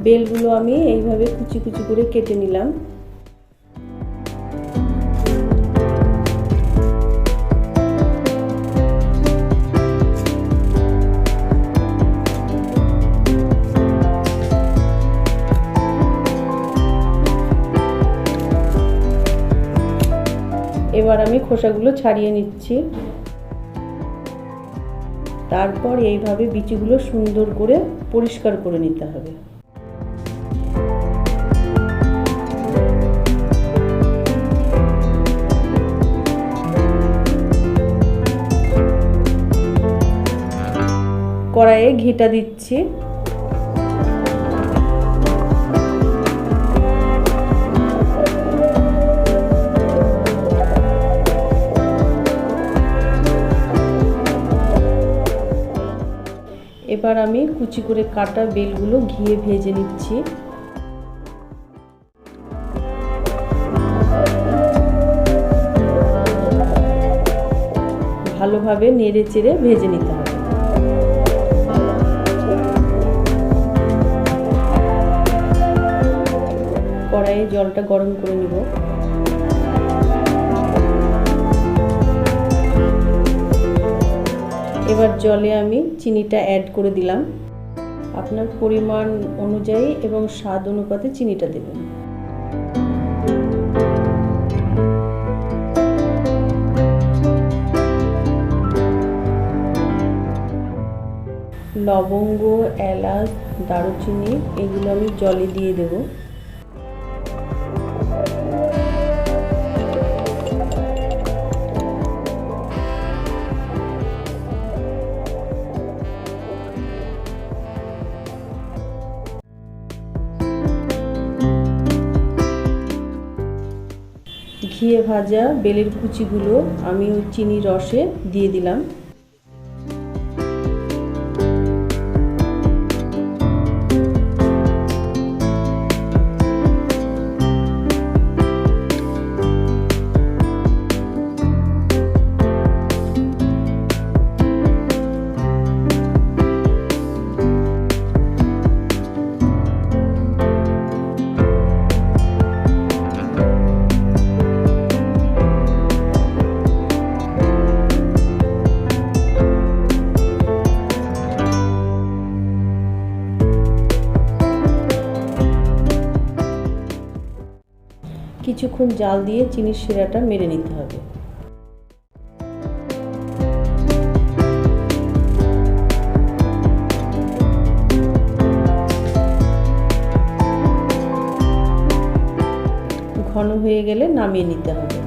বেলগুলো আমি এইভাবে কুচি কুচি করে কেটে নিলাম। এবার আমি খোসাগুলো ছাড়িয়ে নিচ্ছি। তারপর এইভাবে বিচিগুলো সুন্দর করে পরিষ্কার করে নিতে হবে। কড়াইয়ে ঘিটা দিচ্ছি। এবার আমি কুচি করে কাটা বেলগুলো ঘিয়ে ভেজে নিচ্ছি। ভালোভাবে নেড়ে চেড়ে ভেজে নিতে হবে। কড়াইয়ে জলটা গরম করে নিব। এবার জলে আমি চিনিটা অ্যাড করে দিলাম। আপনার পরিমাণ অনুযায়ী এবং স্বাদ অনুপাতে চিনিটা দেবেন। লবঙ্গ, এলাচ, দারুচিনি এগুলো আমি জলে দিয়ে দেব। ঘিয়ে ভাজা বেলের কুচিগুলো আমি ওই চিনির রসে দিয়ে দিলাম। কিছুক্ষণ জাল দিয়ে চিনির শিরাটা মেরে নিতে হবে। ঘন হয়ে গেলে নামিয়ে নিতে হবে।